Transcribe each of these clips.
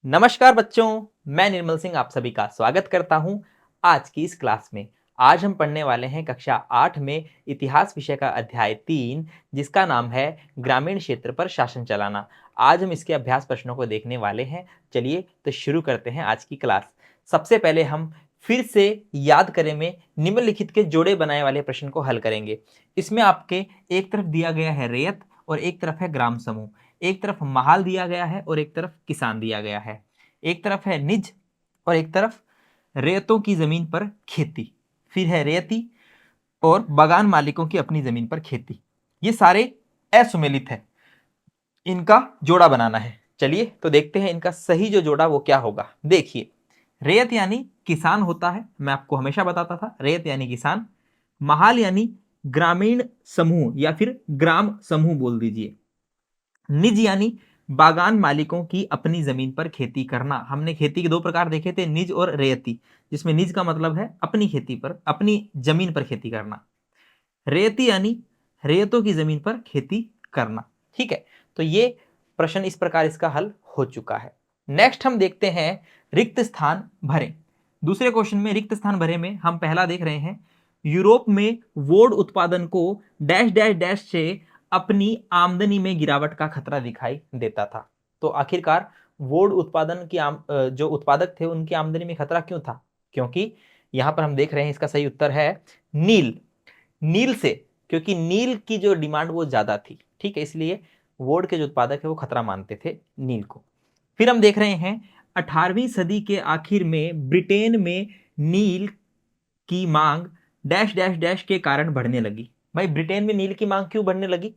नमस्कार बच्चों, मैं निर्मल सिंह आप सभी का स्वागत करता हूं आज की इस क्लास में। आज हम पढ़ने वाले हैं कक्षा 8 में इतिहास विषय का अध्याय 3 जिसका नाम है ग्रामीण क्षेत्र पर शासन चलाना। आज हम इसके अभ्यास प्रश्नों को देखने वाले हैं। चलिए तो शुरू करते हैं आज की क्लास। सबसे पहले हम फिर से याद करें में निम्नलिखित के जोड़े बनाए वाले प्रश्न को हल करेंगे। इसमें आपके एक तरफ दिया गया है रैयत और एक तरफ है ग्राम समूह। एक तरफ महाल दिया गया है और एक तरफ किसान दिया गया है। एक तरफ है निज और एक तरफ रेतों की जमीन पर खेती। फिर है रेती और बागान मालिकों की अपनी जमीन पर खेती। ये सारे असुमेलित है, इनका जोड़ा बनाना है। चलिए तो देखते हैं इनका सही जो जोड़ा वो क्या होगा। देखिए, रेत यानी किसान होता है, मैं आपको हमेशा बताता था रेत यानी किसान। महाल यानी ग्रामीण समूह या फिर ग्राम समूह बोल दीजिए। निज यानी बागान मालिकों की अपनी जमीन पर खेती करना। हमने खेती के दो प्रकार देखे थे, निज और रेयती, जिसमें निज का मतलब है अपनी खेती पर, अपनी जमीन पर खेती करना। रेयती यानी रेयतों की जमीन पर खेती करना। ठीक है, तो ये प्रश्न इस प्रकार इसका हल हो चुका है। नेक्स्ट हम देखते हैं रिक्त स्थान भरें। दूसरे क्वेश्चन में रिक्त स्थान भरे में हम पहला देख रहे हैं, यूरोप में वोड उत्पादन को डैश डैश डैश से अपनी आमदनी में गिरावट का खतरा दिखाई देता था। तो आखिरकार वोड उत्पादन की जो उत्पादक थे उनकी आमदनी में खतरा क्यों था? क्योंकि यहां पर हम देख रहे हैं इसका सही उत्तर है नील। नील से, क्योंकि नील की जो डिमांड वो ज्यादा थी। ठीक है, इसलिए वोड के जो उत्पादक है वो खतरा मानते थे नील को। फिर हम देख रहे हैं 18वीं सदी के आखिर में ब्रिटेन में नील की मांग डैश डैश डैश के कारण बढ़ने लगी। भाई ब्रिटेन में नील की मांग क्यों बढ़ने लगी?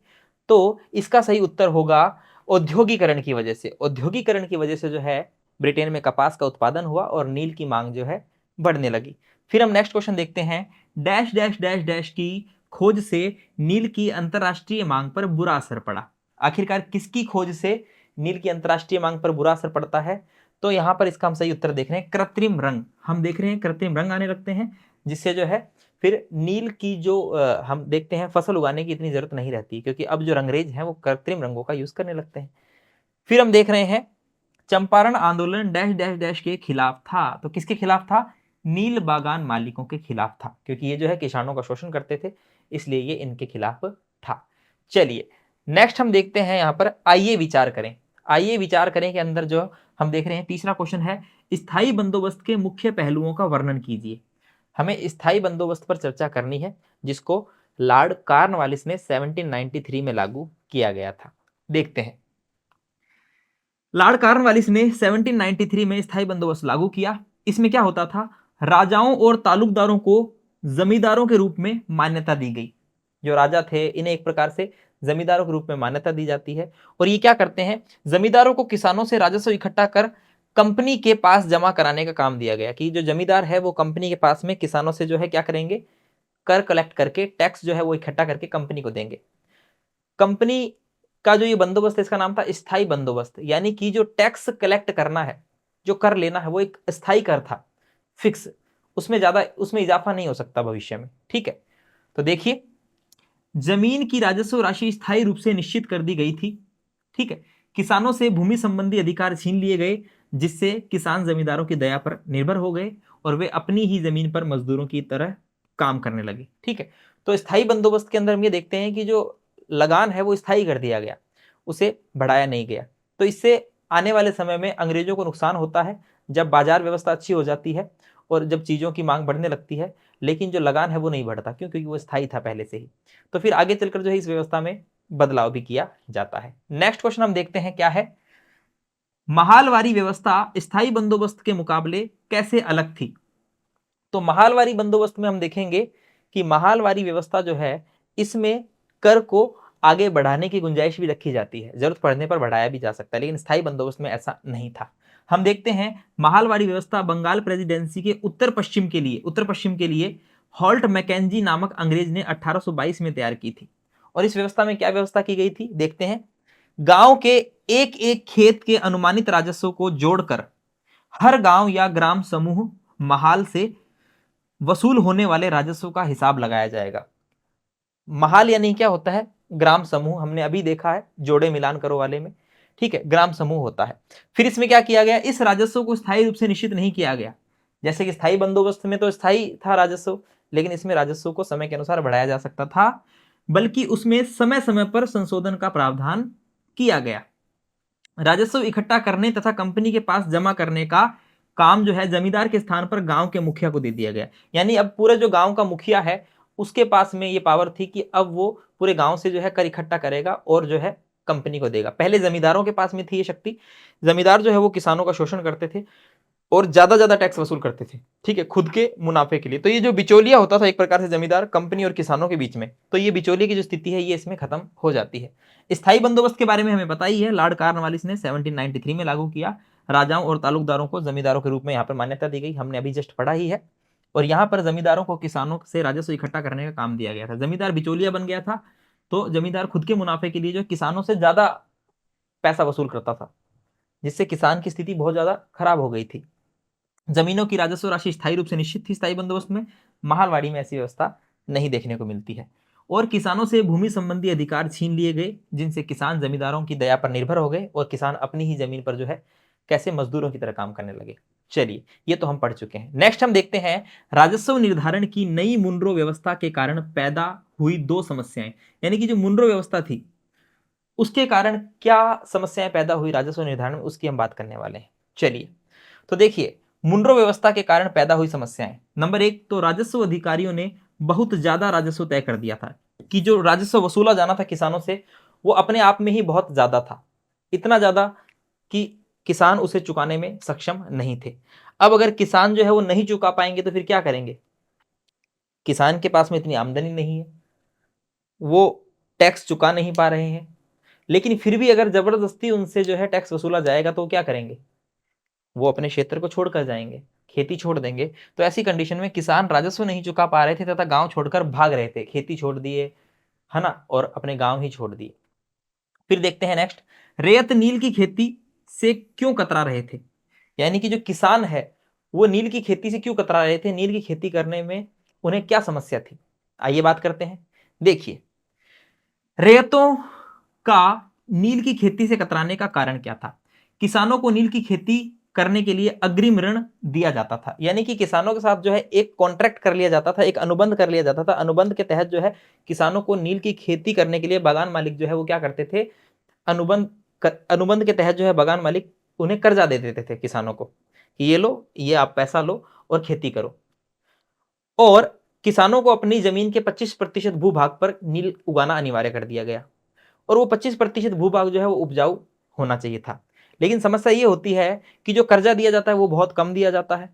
तो इसका सही उत्तर होगा औद्योगिकरण की वजह से। औद्योगिकरण की वजह से जो है ब्रिटेन में कपास का उत्पादन हुआ और नील की मांग जो है बढ़ने लगी। फिर हम नेक्स्ट क्वेश्चन देखते हैं, डैश डैश डैश डैश की खोज से नील की अंतरराष्ट्रीय मांग पर बुरा असर पड़ा। आखिरकार किसकी खोज से नील की अंतरराष्ट्रीय मांग पर बुरा असर पड़ता है? तो यहां पर इसका हम सही उत्तर देख रहे हैं कृत्रिम रंग। हम देख रहे हैं कृत्रिम रंग आने लगते हैं, जिससे जो है फिर नील की जो हम देखते हैं फसल उगाने की इतनी जरूरत नहीं रहती, क्योंकि अब जो रंगरेज हैं वो कृत्रिम रंगों का यूज करने लगते हैं। फिर हम देख रहे हैं चंपारण आंदोलन डैश डैश डैश के खिलाफ था। तो किसके खिलाफ था? नील बागान मालिकों के खिलाफ था, क्योंकि ये जो है किसानों का शोषण करते थे, इसलिए ये इनके खिलाफ था। चलिए नेक्स्ट हम देखते हैं यहां पर आइए विचार करें। आइए विचार करें के अंदर जो हम देख रहे हैं तीसरा क्वेश्चन है, स्थायी बंदोबस्त के मुख्य पहलुओं का वर्णन कीजिए। हमें स्थायी बंदोबस्त पर चर्चा करनी है, जिसको लॉर्ड कॉर्नवालिस ने 1793 में लागू किया गया था। देखते हैं, लॉर्ड कॉर्नवालिस ने 1793 में स्थायी बंदोबस्त लागू किया। इसमें क्या होता था, राजाओं और तालुकदारों को जमींदारों के रूप में मान्यता दी गई। जो राजा थे इन्हें एक प्रकार से जमींदारों के रूप में मान्यता दी जाती है। और ये क्या करते हैं, जमींदारों को किसानों से राजस्व इकट्ठा कर कंपनी के पास जमा कराने का काम दिया गया, कि जो जमींदार है वो कंपनी के पास में किसानों से जो है क्या करेंगे, कर कलेक्ट करके टैक्स जो है वो इकट्ठा करके कंपनी को देंगे। कंपनी का जो ये बंदोबस्त है इसका नाम था स्थायी बंदोबस्त, यानी कि जो टैक्स कलेक्ट करना है, जो कर लेना है, वो एक स्थायी कर था, फिक्स। उसमें ज्यादा उसमें इजाफा नहीं हो सकता भविष्य में। ठीक है, तो देखिए, जमीन की राजस्व राशि स्थायी रूप से निश्चित कर दी गई थी। ठीक है, किसानों से भूमि संबंधी अधिकार छीन लिए गए, जिससे किसान जमींदारों की दया पर निर्भर हो गए और वे अपनी ही जमीन पर मजदूरों की तरह काम करने लगे। ठीक है, तो स्थायी बंदोबस्त के अंदर हम ये देखते हैं कि जो लगान है वो स्थायी कर दिया गया, उसे बढ़ाया नहीं गया। तो इससे आने वाले समय में अंग्रेजों को नुकसान होता है, जब बाजार व्यवस्था अच्छी हो जाती है और जब चीजों की मांग बढ़ने लगती है, लेकिन जो लगान है वो नहीं बढ़ता। क्यों? क्योंकि वो स्थायी था पहले से ही। तो फिर आगे चलकर जो है इस व्यवस्था में बदलाव भी किया जाता है। नेक्स्ट क्वेश्चन हम देखते हैं क्या है, महालवारी व्यवस्था स्थायी बंदोबस्त के मुकाबले कैसे अलग थी? तो महालवारी बंदोबस्त में हम देखेंगे कि महालवारी व्यवस्था जो है इसमें कर को आगे बढ़ाने की गुंजाइश भी रखी जाती है, जरूरत पड़ने पर बढ़ाया भी जा सकता है, लेकिन स्थायी बंदोबस्त में ऐसा नहीं था। हम देखते हैं महालवारी व्यवस्था बंगाल प्रेसिडेंसी के उत्तर पश्चिम के लिए हॉल्ट मैकेंजी नामक अंग्रेज ने 1822 में तैयार की थी। और इस व्यवस्था में क्या व्यवस्था की गई थी, देखते हैं, गांव के एक एक खेत के अनुमानित राजस्व को जोड़कर हर गांव या ग्राम समूह महाल से वसूल होने वाले राजस्व का हिसाब लगाया जाएगा। महाल यानी क्या होता है, ग्राम समूह, हमने अभी देखा है जोड़े मिलान करो वाले में। ठीक है, ग्राम समूह होता है। फिर इसमें क्या किया गया, इस राजस्व को स्थायी रूप से निश्चित नहीं किया गया। जैसे कि स्थायी बंदोबस्त में तो स्थायी था राजस्व, लेकिन इसमें राजस्व को समय के अनुसार बढ़ाया जा सकता था, बल्कि उसमें समय समय पर संशोधन का प्रावधान किया गया। राजस्व इकट्ठा करने तथा कंपनी के पास जमा करने का काम जो है जमींदार के स्थान पर गांव के मुखिया को दे दिया गया। यानी अब पूरे जो गांव का मुखिया है उसके पास में ये पावर थी कि अब वो पूरे गांव से जो है कर इकट्ठा करेगा और जो है कंपनी को देगा। पहले जमींदारों के पास में थी ये शक्ति। जमींदार जो है वो किसानों का शोषण करते थे और ज्यादा ज्यादा टैक्स वसूल करते थे, ठीक है, खुद के मुनाफे के लिए। तो ये जो बिचौलिया होता था एक प्रकार से जमींदार कंपनी और किसानों के बीच में, तो ये बिचौलिए की जो स्थिति है ये इसमें खत्म हो जाती है। स्थायी बंदोबस्त के बारे में हमें पता ही है, लॉर्ड कॉर्नवालिस ने 1793 में लागू किया। राजाओं और तालुकदारों को जमींदारों के रूप में यहाँ पर मान्यता दी गई, हमने अभी जस्ट पढ़ा ही है। और यहाँ पर जमींदारों को किसानों से राजस्व इकट्ठा करने का काम दिया गया था। जमींदार बिचौलिया बन गया था, तो जमींदार खुद के मुनाफे के लिए जो किसानों से ज्यादा पैसा वसूल करता था, जिससे किसान की स्थिति बहुत ज्यादा खराब हो गई थी। जमीनों की राजस्व राशि स्थायी रूप से निश्चित थी स्थायी बंदोबस्त में। महालवाड़ी में ऐसी व्यवस्था नहीं देखने को मिलती है। और किसानों से भूमि संबंधी अधिकार छीन लिए गए, जिनसे किसान जमींदारों की दया पर निर्भर हो गए और किसान अपनी ही जमीन पर जो है कैसे मजदूरों की तरह काम करने लगे। चलिए, ये तो हम पढ़ चुके हैं। नेक्स्ट हम देखते हैं राजस्व निर्धारण की नई मुनरो व्यवस्था के कारण पैदा हुई दो समस्याएं। यानी कि जो मुनरो व्यवस्था थी उसके कारण क्या समस्याएं पैदा हुई राजस्व निर्धारण में, उसकी हम बात करने वाले हैं। चलिए, तो देखिए, मुनरो व्यवस्था के कारण पैदा हुई समस्याएं। नंबर एक, तो राजस्व अधिकारियों ने बहुत ज्यादा राजस्व तय कर दिया था कि जो राजस्व वसूला जाना था किसानों से वो अपने आप में ही बहुत ज्यादा था, इतना ज्यादा कि किसान उसे चुकाने में सक्षम नहीं थे। अब अगर किसान जो है वो नहीं चुका पाएंगे तो फिर क्या करेंगे, किसान के पास में इतनी आमदनी नहीं है, वो टैक्स चुका नहीं पा रहे हैं, लेकिन फिर भी अगर जबरदस्ती उनसे जो है टैक्स वसूला जाएगा तो क्या करेंगे, वो अपने क्षेत्र को छोड़कर जाएंगे, खेती छोड़ देंगे। तो ऐसी कंडीशन में किसान राजस्व नहीं चुका पा रहे थे तथा गांव छोड़कर भाग रहे थे, खेती छोड़ दिए, है ना, और अपने गांव ही छोड़ दिए। फिर देखते हैं नेक्स्ट, रेत नील की खेती से क्यों कतरा रहे थे। यानी कि जो किसान है वो नील की खेती से क्यों कतरा रहे थे, नील की खेती करने में उन्हें क्या समस्या थी, आइए बात करते हैं। देखिए, रेतों का नील की खेती से कतराने का कारण क्या था। किसानों को नील की खेती करने के लिए अग्रिम ऋण दिया जाता था। यानी कि किसानों के साथ जो है एक कॉन्ट्रैक्ट कर लिया जाता था, एक अनुबंध कर लिया जाता था। अनुबंध के तहत जो है किसानों को नील की खेती करने के लिए बागान मालिक जो है वो क्या करते थे, अनुबंध के तहत जो है बागान मालिक उन्हें कर्जा दे देते थे किसानों को कि ये लो, ये आप पैसा लो और खेती करो। और किसानों को अपनी जमीन के 25% भूभाग पर नील उगाना अनिवार्य कर दिया गया, और वो 25% भूभाग जो है वो उपजाऊ होना चाहिए था। लेकिन समस्या ये होती है कि जो कर्जा दिया जाता है वो बहुत कम दिया जाता है,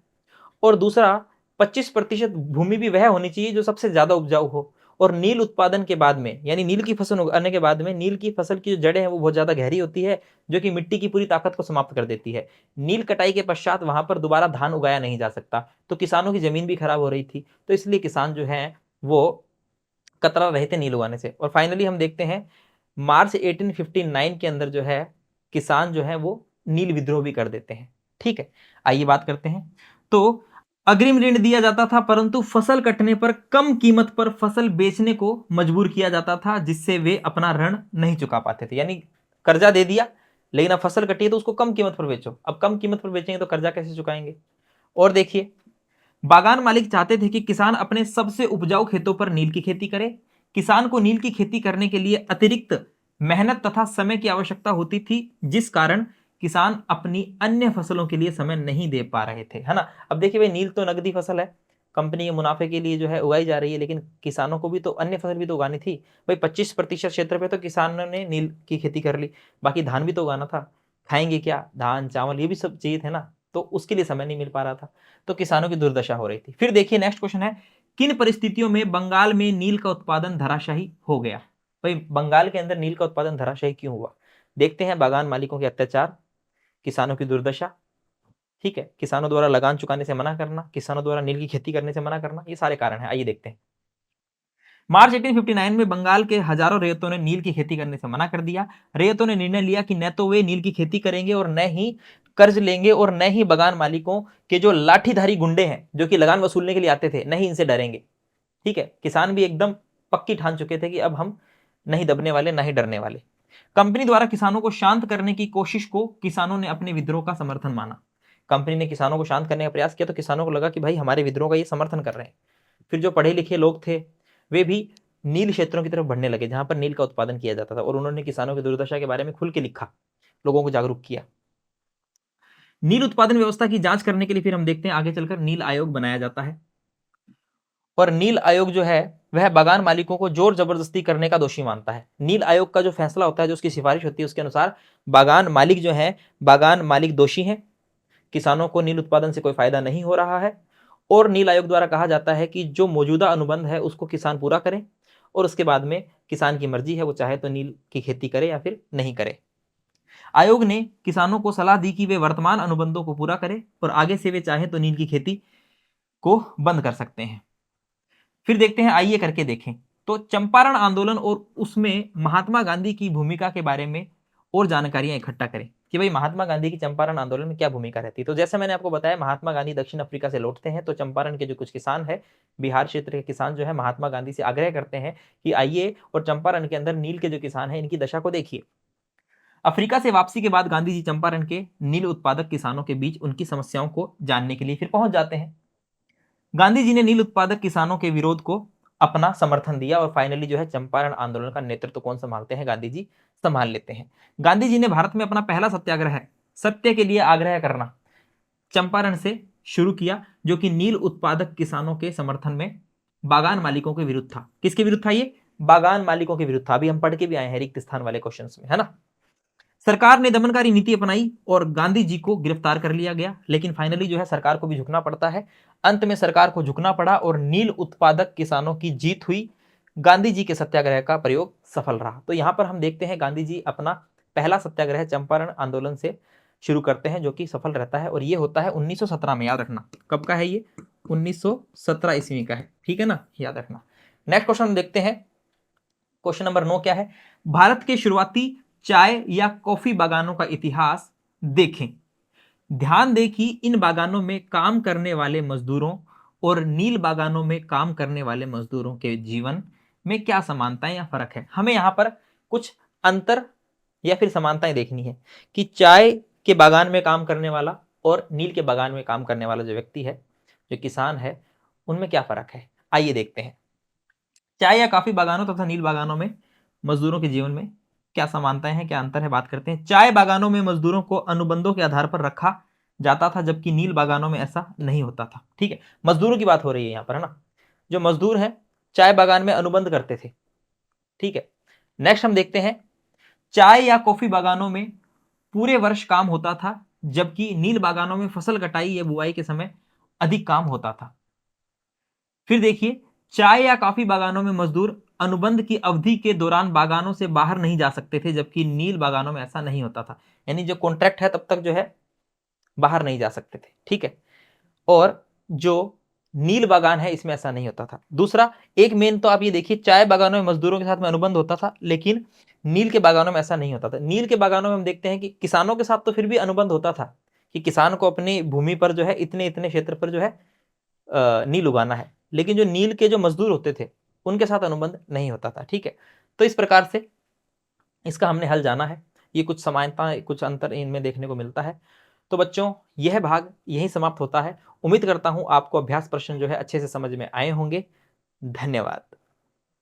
और दूसरा 25% भूमि भी वह होनी चाहिए जो सबसे ज्यादा उपजाऊ हो। और नील उत्पादन के बाद में, यानी नील की फसल उगाने के बाद में, नील की फसल की जो जड़ें हैं वो बहुत ज्यादा गहरी होती है, जो कि मिट्टी की पूरी ताकत को समाप्त कर देती है। नील कटाई के पश्चात वहां पर दोबारा धान उगाया नहीं जा सकता, तो किसानों की जमीन भी खराब हो रही थी। तो इसलिए किसान जो है वो कतरा रहे थे नील उगाने से। और फाइनली हम देखते हैं मार्च 1859 के अंदर जो है किसान जो है वो नील विद्रोह भी कर देते हैं। ठीक है, आइए बात करते हैं। तो अग्रिम ऋण दिया जाता था, परंतु फसल कटने पर कम कीमत पर फसल बेचने को मजबूर किया जाता था, जिससे वे अपना ऋण नहीं चुका पाते थे। यानी कर्जा दे दिया, लेकिन अब फसल कटी है तो उसको कम कीमत पर बेचो। अब कम कीमत पर बेचेंगे तो कर्जा कैसे चुकाएंगे। और देखिए, बागान मालिक चाहते थे कि किसान अपने सबसे उपजाऊ खेतों पर नील की खेती करे। किसान को नील की खेती करने के लिए अतिरिक्त मेहनत तथा समय की आवश्यकता होती थी, जिस कारण किसान अपनी अन्य फसलों के लिए समय नहीं दे पा रहे थे, है ना। अब देखिए भाई, नील तो नकदी फसल है, कंपनी के मुनाफे के लिए जो है उगाई जा रही है, लेकिन किसानों को भी तो अन्य फसल भी तो उगानी थी भाई। 25% क्षेत्र पे तो किसानों ने नील की खेती कर ली, बाकी धान भी तो उगाना था। खाएंगे क्या, धान चावल ये भी सब चाहिए थे ना, तो उसके लिए समय नहीं मिल पा रहा था, तो किसानों की दुर्दशा हो रही थी। फिर देखिए नेक्स्ट क्वेश्चन है, किन परिस्थितियों में बंगाल में नील का उत्पादन धराशायी हो गया। भाई बंगाल के अंदर नील का उत्पादन धराशायी क्यों हुआ। देखते हैं, बागान मालिकों के अत्याचार, किसानों की दुर्दशा, ठीक है, किसानों द्वारा लगान चुकाने से मना करना, किसानों द्वारा नील की खेती करने से मना करना, ये सारे कारण हैं। आइए देखते हैं। मार्च 1859 में बंगाल के हजारों रेतों ने नील की खेती करने से मना कर दिया। रेतों ने निर्णय लिया कि न तो वे नील की खेती करेंगे और न ही कर्ज लेंगे, और न ही बागान मालिकों के जो लाठीधारी गुंडे हैं जो कि लगान वसूलने के लिए आते थे, न ही इनसे डरेंगे। ठीक है, किसान भी एकदम पक्की ठान चुके थे कि अब हम नहीं दबने वाले, ना ही डरने वाले। कंपनी द्वारा किसानों को शांत करने की कोशिश को किसानों ने अपने विद्रोह का समर्थन माना। कंपनी ने किसानों को शांत करने का प्रयास किया तो किसानों को लगा कि भाई हमारे विद्रोह का ये समर्थन कर रहे हैं। फिर जो पढ़े लिखे लोग थे वे भी नील क्षेत्रों की तरफ बढ़ने लगे जहां पर नील का उत्पादन किया जाता था, और उन्होंने किसानों की दुर्दशा के बारे में खुल के लिखा, लोगों को जागरूक किया। नील उत्पादन व्यवस्था की जांच करने के लिए फिर हम देखते हैं आगे चलकर नील आयोग बनाया जाता है, और नील आयोग जो है वह बागान मालिकों को जोर जबरदस्ती करने का दोषी मानता है। नील आयोग का जो फैसला होता है, जो उसकी सिफारिश होती है, उसके अनुसार बागान मालिक जो है, बागान मालिक दोषी हैं, किसानों को नील उत्पादन से कोई फायदा नहीं हो रहा है, और नील आयोग द्वारा कहा जाता है कि जो मौजूदा अनुबंध है उसको किसान पूरा करें, और उसके बाद में किसान की मर्जी है, वो चाहे तो नील की खेती करे या फिर नहीं करे। आयोग ने किसानों को सलाह दी कि वे वर्तमान अनुबंधों को पूरा करें और आगे से वे चाहे तो नील की खेती को बंद कर सकते हैं। फिर देखते हैं, आइए करके देखें। तो चंपारण आंदोलन और उसमें महात्मा गांधी की भूमिका के बारे में और जानकारियां इकट्ठा करें कि भाई महात्मा गांधी की चंपारण आंदोलन में क्या भूमिका रहती है। तो जैसे मैंने आपको बताया, महात्मा गांधी दक्षिण अफ्रीका से लौटते हैं, तो चंपारण के जो कुछ किसान है, बिहार क्षेत्र के किसान जो है, महात्मा गांधी से आग्रह करते हैं कि आइए और चंपारण के अंदर नील के जो किसान है इनकी दशा को देखिए। अफ्रीका से वापसी के बाद गांधी जी चंपारण के नील उत्पादक किसानों के बीच उनकी समस्याओं को जानने के लिए फिर पहुंच जाते हैं। गांधी जी ने नील उत्पादक किसानों के विरोध को अपना समर्थन दिया, और फाइनली जो है चंपारण आंदोलन का नेतृत्व कौन संभालते हैं? गांधी जी संभाल लेते हैं। गांधी जी ने भारत में अपना पहला सत्याग्रह, सत्य के लिए आग्रह करना, चंपारण से शुरू किया, जो कि नील उत्पादक किसानों के समर्थन में बागान मालिकों के विरुद्ध था। किसके विरुद्ध था ये? बागान मालिकों के विरुद्ध था। अभी हम पढ़ के भी आए हैं रिक्त स्थान वाले क्वेश्चंस में, है ना। सरकार ने दमनकारी नीति अपनाई और गांधी जी को गिरफ्तार कर लिया गया, लेकिन फाइनली जो है सरकार को भी झुकना पड़ता है। अंत में सरकार को झुकना पड़ा और नील उत्पादक किसानों की जीत हुई। गांधी जी के सत्याग्रह का प्रयोग सफल रहा। तो यहां पर हम देखते हैं गांधी जी अपना पहला सत्याग्रह चंपारण आंदोलन से शुरू करते हैं, जो कि सफल रहता है, और ये होता है 1917 में। याद रखना कब का है ये? 1917 ईस्वी का है, ठीक है ना, याद रखना। नेक्स्ट क्वेश्चन देखते हैं। क्वेश्चन नंबर 9 क्या है? भारत के शुरुआती चाय या कॉफी बागानों का इतिहास देखें। ध्यान दें कि इन बागानों में काम करने वाले मजदूरों और नील बागानों में काम करने वाले मजदूरों के जीवन में क्या समानताएं या फर्क है। हमें यहां पर कुछ अंतर या फिर समानताएं देखनी है कि चाय के बागान में काम करने वाला और नील के बागान में काम करने वाला जो व्यक्ति है, जो किसान है, उनमें क्या फर्क है। आइए देखते हैं। चाय या कॉफी बागानों तथा नील बागानों में मजदूरों के जीवन में क्या समानताएं हैं, क्या अंतर है, बात करते हैं। चाय बागानों में मजदूरों को अनुबंधों के आधार पर रखा जाता था, जबकि नील बागानों में ऐसा नहीं होता था। ठीक है, मजदूरों की बात हो रही है यहाँ पर, है ना। जो मजदूर हैं चाय बागान में अनुबंध करते थे। ठीक है, नेक्स्ट हम देखते हैं, चाय या कॉफी बागानों में पूरे वर्ष काम होता था, जबकि नील बागानों में फसल कटाई या बुआई के समय अधिक काम होता था। फिर देखिए, चाय या कॉफी बागानों में मजदूर अनुबंध की अवधि के दौरान बागानों से बाहर नहीं जा सकते थे, जबकि नील बागानों में ऐसा नहीं होता था। यानी जो कॉन्ट्रैक्ट है तब तक जो है बाहर नहीं जा सकते थे। ठीक है, और जो नील बागान है इसमें ऐसा नहीं होता था। दूसरा, एक मेन तो आप ये देखिए, चाय बागानों में मजदूरों के साथ में अनुबंध होता था, लेकिन नील के बागानों में ऐसा नहीं होता था। नील के बागानों में हम देखते हैं कि किसानों के साथ तो फिर भी अनुबंध होता था कि किसान को अपनी भूमि पर जो है इतने इतने क्षेत्र पर जो है नील उगाना है, लेकिन जो नील के जो मजदूर होते थे उनके साथ अनुबंध नहीं होता था। ठीक है, तो इस प्रकार से इसका हमने हल जाना है। ये कुछ समानता, कुछ अंतर इनमें देखने को मिलता है। तो बच्चों, यह भाग यही समाप्त होता है। उम्मीद करता हूं आपको अभ्यास प्रश्न जो है अच्छे से समझ में आए होंगे। धन्यवाद।